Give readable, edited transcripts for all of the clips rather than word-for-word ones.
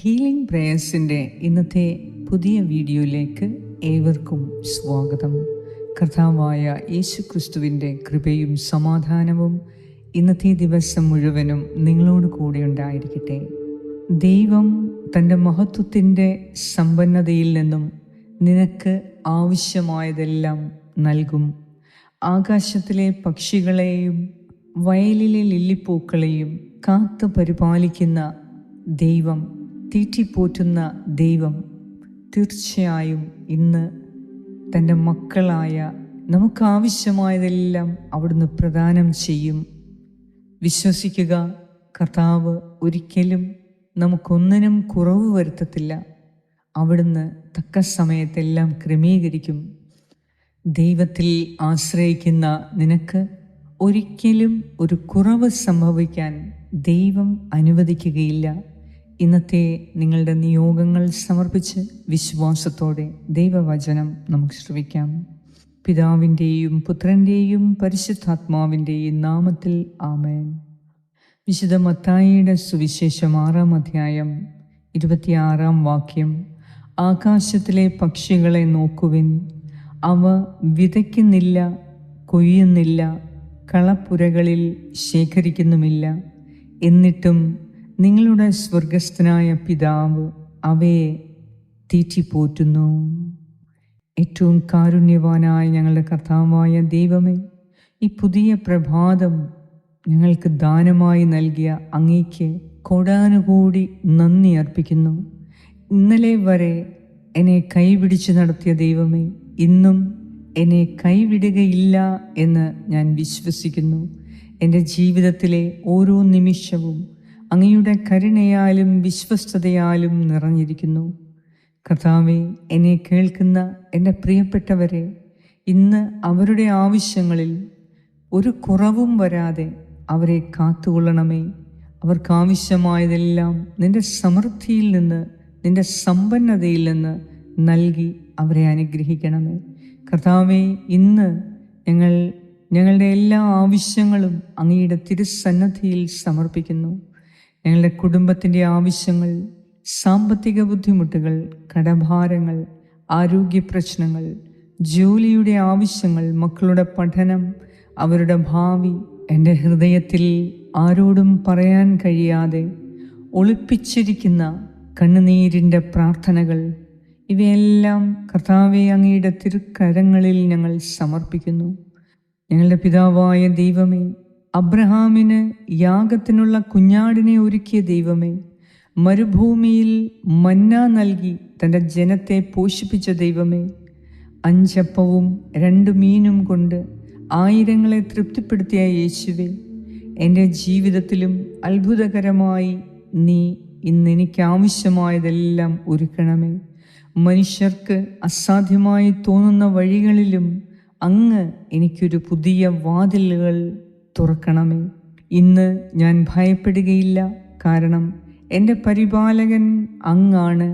Healing പ്രേയേഴ്സിൻ്റെ ഇന്നത്തെ പുതിയ വീഡിയോയിലേക്ക് ഏവർക്കും സ്വാഗതം. കർത്താവായ യേശുക്രിസ്തുവിൻ്റെ കൃപയും സമാധാനവും ഇന്നത്തെ ദിവസം മുഴുവനും നിങ്ങളോട് കൂടെ ഉണ്ടായിരിക്കട്ടെ. ദൈവം തൻ്റെ മഹത്വത്തിൻ്റെ സമ്പന്നതയിൽ നിന്നും നിനക്ക് ആവശ്യമായതെല്ലാം നൽകും. ആകാശത്തിലെ പക്ഷികളെയും വയലിലെ ലില്ലിപ്പൂക്കളെയും കാത്തു പരിപാലിക്കുന്ന ദൈവം, തീറ്റിപ്പോറ്റുന്ന ദൈവം തീർച്ചയായും ഇന്ന് തൻ്റെ മക്കളായ നമുക്കാവശ്യമായതെല്ലാം അവിടുന്ന് പ്രദാനം ചെയ്യും. വിശ്വസിക്കുക, കർത്താവ് ഒരിക്കലും നമുക്കൊന്നിനും കുറവ് വരുത്തത്തില്ല. അവിടുന്ന് തക്ക സമയത്തെല്ലാം ക്രമീകരിക്കും. ദൈവത്തിൽ ആശ്രയിക്കുന്ന നിനക്ക് ഒരിക്കലും ഒരു കുറവ് സംഭവിക്കാൻ ദൈവം അനുവദിക്കുകയില്ല. ഇന്നത്തെ നിങ്ങളുടെ നിയോഗങ്ങൾ സമർപ്പിച്ച് വിശ്വാസത്തോടെ ദൈവവചനം നമുക്ക് ശ്രവിക്കാം. പിതാവിൻ്റെയും പുത്രൻ്റെയും പരിശുദ്ധാത്മാവിൻ്റെയും നാമത്തിൽ ആമേൻ. വിശുദ്ധ മത്തായിയുടെ സുവിശേഷം 6-ാം അധ്യായം 26-ാം വാക്യം. ആകാശത്തിലെ പക്ഷികളെ നോക്കുവിൻ, അവ വിതയ്ക്കുന്നില്ല, കൊയ്യുന്നില്ല, കളപ്പുരകളിൽ ശേഖരിക്കുന്നുമില്ല. എന്നിട്ടും നിങ്ങളുടെ സ്വർഗസ്ഥനായ പിതാവ് അവയെ തീറ്റിപ്പോറ്റുന്നു. ഏറ്റവും കാരുണ്യവാനായ ഞങ്ങളുടെ കർത്താവായ ദൈവമേ, ഈ പുതിയ പ്രഭാതം ഞങ്ങൾക്ക് ദാനമായി നൽകിയ അങ്ങേക്ക് കോടാനുകൂടി നന്ദി അർപ്പിക്കുന്നു. ഇന്നലെ വരെ എന്നെ കൈപിടിച്ച് നടത്തിയ ദൈവമേ, ഇന്നും എന്നെ കൈവിടുകയില്ല എന്ന് ഞാൻ വിശ്വസിക്കുന്നു. എൻ്റെ ജീവിതത്തിലെ ഓരോ നിമിഷവും അങ്ങയുടെ കരുണയാലും വിശ്വസ്തതയാലും നിറഞ്ഞിരിക്കുന്നു. കർത്താവേ, എന്നെ കേൾക്കുന്ന എൻ്റെ പ്രിയപ്പെട്ടവരെ, ഇന്ന് അവരുടെ ആവശ്യങ്ങളിൽ ഒരു കുറവും വരാതെ അവരെ കാത്തുകൊള്ളണമേ. അവർക്കാവശ്യമായതെല്ലാം നിൻ്റെ സമൃദ്ധിയിൽ നിന്ന്, നിൻ്റെ സമ്പന്നതയിൽ നിന്ന് നൽകി അവരെ അനുഗ്രഹിക്കണമേ. കർത്താവേ, ഇന്ന് ഞങ്ങളുടെ എല്ലാ ആവശ്യങ്ങളും അങ്ങയുടെ തിരുസന്നിധിയിൽ സമർപ്പിക്കുന്നു. ഞങ്ങളുടെ കുടുംബത്തിൻ്റെ ആവശ്യങ്ങൾ, സാമ്പത്തിക ബുദ്ധിമുട്ടുകൾ, കടഭാരങ്ങൾ, ആരോഗ്യ പ്രശ്നങ്ങൾ, ജോലിയുടെ ആവശ്യങ്ങൾ, മക്കളുടെ പഠനം, അവരുടെ ഭാവി, എൻ്റെ ഹൃദയത്തിൽ ആരോടും പറയാൻ കഴിയാതെ ഒളിപ്പിച്ചിരിക്കുന്ന കണ്ണുനീരിൻ്റെ പ്രാർത്ഥനകൾ, ഇവയെല്ലാം കർത്താവെ അങ്ങയുടെ തിരുക്കരങ്ങളിൽ ഞങ്ങൾ സമർപ്പിക്കുന്നു. ഞങ്ങളുടെ പിതാവായ ദൈവമേ, അബ്രഹാമിന് യാഗത്തിനുള്ള കുഞ്ഞാടിനെ ഒരുക്കിയ ദൈവമേ, മരുഭൂമിയിൽ മന്ന നൽകി തൻ്റെ ജനത്തെ പോഷിപ്പിച്ച ദൈവമേ, 5 അപ്പവും 2 മീനും കൊണ്ട് 1000 തൃപ്തിപ്പെടുത്തിയ യേശുവേ, എൻ്റെ ജീവിതത്തിലും അത്ഭുതകരമായി നീ ഇന്ന് എനിക്ക് ആവശ്യമായതെല്ലാം ഒരുക്കണമേ. മനുഷ്യർക്ക് അസാധ്യമായി തോന്നുന്ന വഴികളിലും അങ്ങ് എനിക്കൊരു പുതിയ വാതിലുകൾ തുറക്കണമേ. ഇന്ന് ഞാൻ ഭയപ്പെടുകയില്ല, കാരണം എൻ്റെ പരിപാലകൻ അങ്ങാണ്.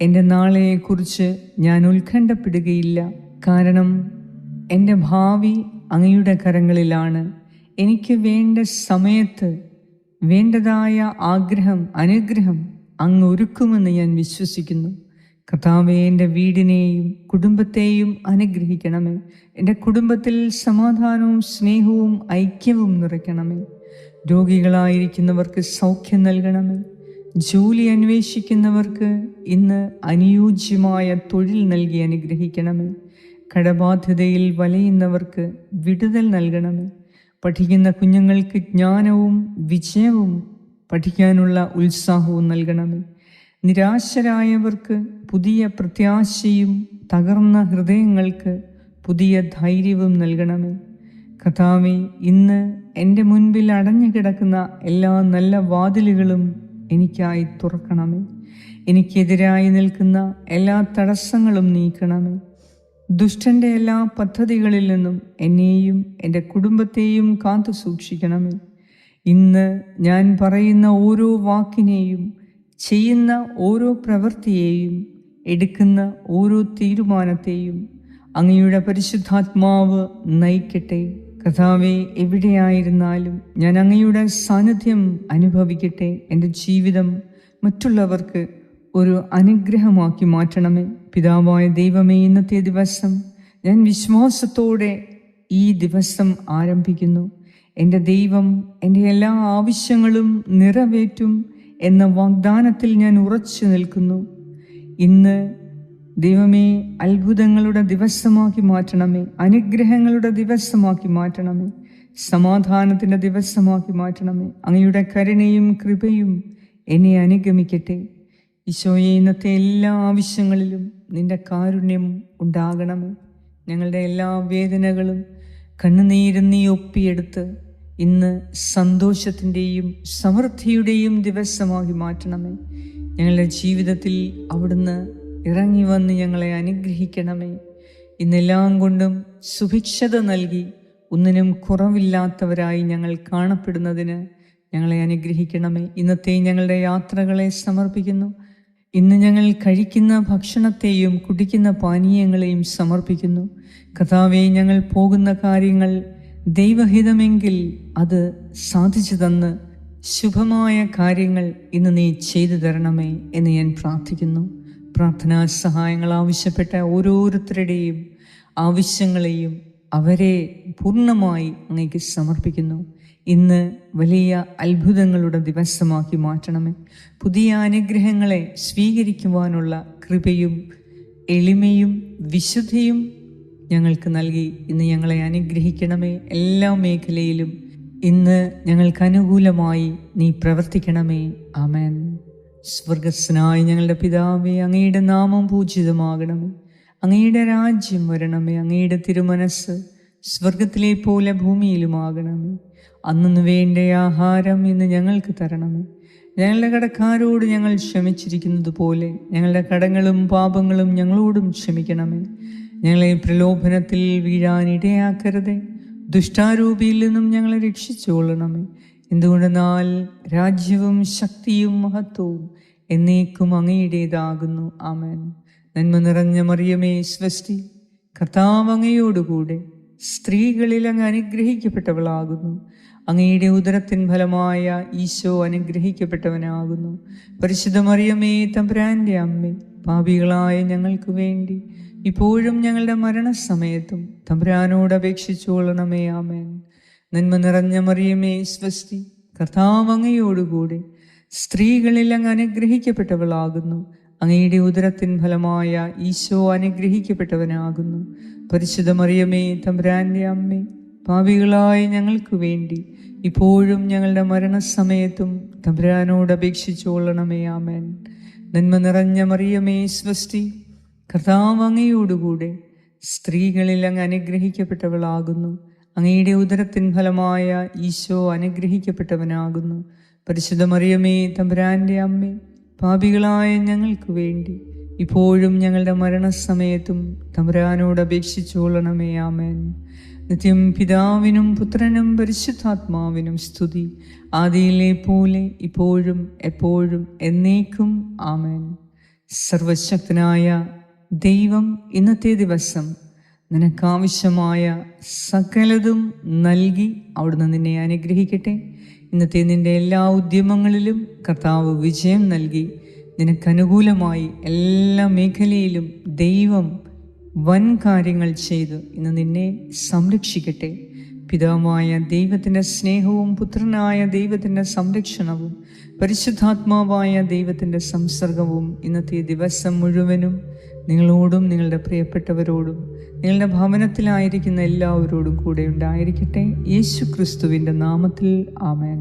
എൻ്റെ നാളെയെക്കുറിച്ച് ഞാൻ ഉത്കണ്ഠപ്പെടുകയില്ല, കാരണം എൻ്റെ ഭാവി അങ്ങയുടെ കരങ്ങളിലാണ്. എനിക്ക് വേണ്ട സമയത്ത് വേണ്ടതായ അനുഗ്രഹം അങ്ങ് ഒരുക്കുമെന്ന് ഞാൻ വിശ്വസിക്കുന്നു. കർത്താവേ, എൻ്റെ വീടിനെയും കുടുംബത്തെയും അനുഗ്രഹിക്കണമേ. എൻ്റെ കുടുംബത്തിൽ സമാധാനവും സ്നേഹവും ഐക്യവും നിറയ്ക്കണമേ. രോഗികളായിരിക്കുന്നവർക്ക് സൗഖ്യം നൽകണമേ. ജോലി അന്വേഷിക്കുന്നവർക്ക് ഇന്ന് അനുയോജ്യമായ തൊഴിൽ നൽകി അനുഗ്രഹിക്കണമേ. കടബാധ്യതയിൽ വലയുന്നവർക്ക് വിടുതൽ നൽകണമേ. പഠിക്കുന്ന കുഞ്ഞുങ്ങൾക്ക് ജ്ഞാനവും വിജയവും പഠിക്കാനുള്ള ഉത്സാഹവും നൽകണമേ. നിരാശരായവർക്ക് പുതിയ പ്രത്യാശയും തകർന്ന ഹൃദയങ്ങൾക്ക് പുതിയ ധൈര്യവും നൽകണമേ. കർത്താവേ, ഇന്ന് എൻ്റെ മുൻപിൽ അടഞ്ഞു കിടക്കുന്ന എല്ലാ നല്ല വാതിലുകളും എനിക്കായി തുറക്കണമേ. എനിക്കെതിരായി നിൽക്കുന്ന എല്ലാ തടസ്സങ്ങളും നീക്കണമേ. ദുഷ്ടൻ്റെ എല്ലാ പദ്ധതികളിൽ നിന്നും എന്നെയും എൻ്റെ കുടുംബത്തെയും കാത്തു സൂക്ഷിക്കണമേ. ഇന്ന് ഞാൻ പറയുന്ന ഓരോ വാക്കിനെയും, ചെയ്യുന്ന ഓരോ പ്രവൃത്തിയെയും, എടുക്കുന്ന ഓരോ തീരുമാനത്തെയും അങ്ങയുടെ പരിശുദ്ധാത്മാവ് നയിക്കട്ടെ. കർത്താവേ, എവിടെയായിരുന്നാലും ഞാൻ അങ്ങയുടെ സാന്നിധ്യം അനുഭവിക്കട്ടെ. എൻ്റെ ജീവിതം മറ്റുള്ളവർക്ക് ഒരു അനുഗ്രഹമാക്കി മാറ്റണമേ. പിതാവായ ദൈവമേ, ഇന്നത്തെ ദിവസം ഞാൻ വിശ്വാസത്തോടെ ഈ ദിവസം ആരംഭിക്കുന്നു. എൻ്റെ ദൈവം എൻ്റെ എല്ലാ ആവശ്യങ്ങളും നിറവേറ്റും എന്ന വാഗ്ദാനത്തിൽ ഞാൻ ഉറച്ചു നിൽക്കുന്നു. ഇന്ന് ദൈവമേ, അത്ഭുതങ്ങളുടെ ദിവസമാക്കി മാറ്റണമേ, അനുഗ്രഹങ്ങളുടെ ദിവസമാക്കി മാറ്റണമേ, സമാധാനത്തിൻ്റെ ദിവസമാക്കി മാറ്റണമേ. അങ്ങയുടെ കരുണയും കൃപയും എന്നെ അനുഗമിക്കട്ടെ. ഈശോയെ, ഇന്നത്തെ എല്ലാ ആവശ്യങ്ങളിലും നിന്റെ കാരുണ്യം ഉണ്ടാകണമേ. ഞങ്ങളുടെ എല്ലാ വേദനകളും കണ്ണുനീരും നീ ഒപ്പിയെടുത്ത് ഇന്ന് സന്തോഷത്തിൻ്റെയും സമൃദ്ധിയുടെയും ദിവസമാക്കി മാറ്റണമേ. ഞങ്ങളുടെ ജീവിതത്തിൽ അവിടുന്ന് ഇറങ്ങി വന്ന് ഞങ്ങളെ അനുഗ്രഹിക്കണമേ. ഇന്നെല്ലാം കൊണ്ടും സുഭിക്ഷത നൽകി ഒന്നിനും കുറവില്ലാത്തവരായി ഞങ്ങൾ കാണപ്പെടുന്നതിന് ഞങ്ങളെ അനുഗ്രഹിക്കണമേ. ഇന്നത്തെ ഞങ്ങളുടെ യാത്രകളെ സമർപ്പിക്കുന്നു. ഇന്ന് ഞങ്ങൾ കഴിക്കുന്ന ഭക്ഷണത്തെയും കുടിക്കുന്ന പാനീയങ്ങളെയും സമർപ്പിക്കുന്നു. കർത്താവേ, ഞങ്ങൾ പോകുന്ന കാര്യങ്ങൾ ദൈവഹിതമെങ്കിൽ അത് സാധിച്ചു തന്ന് ശുഭമായ കാര്യങ്ങൾ ഇന്ന് നീ ചെയ്തു തരണമേ എന്ന് ഞാൻ പ്രാർത്ഥിക്കുന്നു. പ്രാർത്ഥനാ സഹായങ്ങൾ ആവശ്യപ്പെട്ട ഓരോരുത്തരുടെയും ആവശ്യങ്ങളെയും അവരെ പൂർണ്ണമായി അങ്ങേക്ക് സമർപ്പിക്കുന്നു. ഇന്ന് വലിയ അത്ഭുതങ്ങളുടെ ദിവസമാക്കി മാറ്റണമേ. പുതിയ അനുഗ്രഹങ്ങളെ സ്വീകരിക്കുവാനുള്ള കൃപയും എളിമയും വിശുദ്ധിയും ഞങ്ങൾക്ക് നൽകി ഇന്ന് ഞങ്ങളെ അനുഗ്രഹിക്കണമേ. എല്ലാ മേഖലയിലും ഇന്ന് ഞങ്ങൾക്ക് അനുകൂലമായി നീ പ്രവർത്തിക്കണമേ. ആമേൻ. സ്വർഗസ്നായ ഞങ്ങളുടെ പിതാവേ, അങ്ങയുടെ നാമം പൂജിതമാകണമേ. അങ്ങയുടെ രാജ്യം വരണമേ. അങ്ങയുടെ തിരുമനസ് സ്വർഗത്തിലെ പോലെ ഭൂമിയിലുമാകണമേ. അന്നു വേണ്ട ആഹാരം ഇന്ന് ഞങ്ങൾക്ക് തരണമേ. ഞങ്ങളുടെ കടക്കാരോട് ഞങ്ങൾ ക്ഷമിച്ചിരിക്കുന്നത് പോലെ ഞങ്ങളുടെ കടങ്ങളും പാപങ്ങളും ഞങ്ങളോടും ക്ഷമിക്കണമേ. ഞങ്ങളെ പ്രലോഭനത്തിൽ വീഴാനിടയാക്കരുതേ. ദുഷ്ടാരൂപിയിൽ നിന്നും ഞങ്ങളെ രക്ഷിച്ചുകൊള്ളണമേ. എന്തുകൊണ്ടെന്നാൽ രാജ്യവും ശക്തിയും മഹത്വവും എന്നേക്കും അങ്ങയുടേതാകുന്നു. ആമേൻ. നന്മ നിറഞ്ഞ മറിയമേ, സ്വസ്തി, കർത്താവ് അങ്ങയോടുകൂടെ സ്ത്രീകളിൽ അങ്ങ് അനുഗ്രഹിക്കപ്പെട്ടവളാകുന്നു. അങ്ങയുടെ ഉദരത്തിൻ ഫലമായ ഈശോ അനുഗ്രഹിക്കപ്പെട്ടവനാകുന്നു. പരിശുദ്ധ മറിയമേ, തമ്പുരാന്റെ അമ്മേ, പാപികളായ ഞങ്ങൾക്ക് വേണ്ടി ഇപ്പോഴും ഞങ്ങളുടെ മരണസമയത്തും തമ്പുരാനോട് അപേക്ഷിച്ചുകൊള്ളണമേ. ആമേൻ. നന്മ നിറഞ്ഞ മറിയമേ, സ്വസ്തി, കർത്താവ് അങ്ങയോടുകൂടെ സ്ത്രീകളിൽ അങ്ങ് അനുഗ്രഹിക്കപ്പെട്ടവളാകുന്നു. അങ്ങയുടെ ഉദരത്തിൻ ഫലമായ ഈശോ അനുഗ്രഹിക്കപ്പെട്ടവനാകുന്നു. പരിശുദ്ധ മറിയമേ, തമ്പുരാന്റെ അമ്മേ, പാപികളായ ഞങ്ങൾക്ക് വേണ്ടി ഇപ്പോഴും ഞങ്ങളുടെ മരണസമയത്തും തമ്പുരാനോട് അപേക്ഷിച്ചുകൊള്ളണമേ. ആമേൻ. നന്മ നിറഞ്ഞ മറിയമേ, സ്വസ്തി, കർത്താവ് അങ്ങയോടുകൂടെ സ്ത്രീകളിൽ അങ്ങ് അനുഗ്രഹിക്കപ്പെട്ടവളാകുന്നു. അങ്ങയുടെ ഉദരത്തിൻ ഫലമായ ഈശോ അനുഗ്രഹിക്കപ്പെട്ടവനാകുന്നു. പരിശുദ്ധ മറിയമേ, തമ്പുരാന്റെ അമ്മേ, പാപികളായ ഞങ്ങൾക്ക് വേണ്ടി ഇപ്പോഴും ഞങ്ങളുടെ മരണസമയത്തും തമ്പുരാനോട് അപേക്ഷിച്ചുകൊള്ളണമേ. ആമേൻ. നിത്യം പിതാവിനും പുത്രനും പരിശുദ്ധാത്മാവിനും സ്തുതി, ആദിയിലെ പോലെ ഇപ്പോഴും എപ്പോഴും എന്നേക്കും. ആമേൻ. സർവശക്തനായ ദൈവം ഇന്നത്തെ ദിവസം നിനക്കാവശ്യമായ സകലതും നൽകി അവിടുന്ന് നിന്നെ അനുഗ്രഹിക്കട്ടെ. ഇന്നത്തെ നിന്റെ എല്ലാ ഉദ്യമങ്ങളിലും കർത്താവ് വിജയം നൽകി നിനക്കനുകൂലമായി എല്ലാ മേഖലയിലും ദൈവം വൻ കാര്യങ്ങൾ ചെയ്ത് ഇന്ന് നിന്നെ സംരക്ഷിക്കട്ടെ. പിതാവായ ദൈവത്തിൻ്റെ സ്നേഹവും പുത്രനായ ദൈവത്തിൻ്റെ സംരക്ഷണവും പരിശുദ്ധാത്മാവായ ദൈവത്തിൻ്റെ സംസർഗവും ഇന്നത്തെ ദിവസം മുഴുവനും നിങ്ങളോടും നിങ്ങളുടെ പ്രിയപ്പെട്ടവരോടും നിങ്ങളുടെ ഭവനത്തിലായിരിക്കുന്ന എല്ലാവരോടും കൂടെ ഉണ്ടായിരിക്കട്ടെ. യേശു ക്രിസ്തുവിൻ്റെ നാമത്തിൽ. ആമേൻ.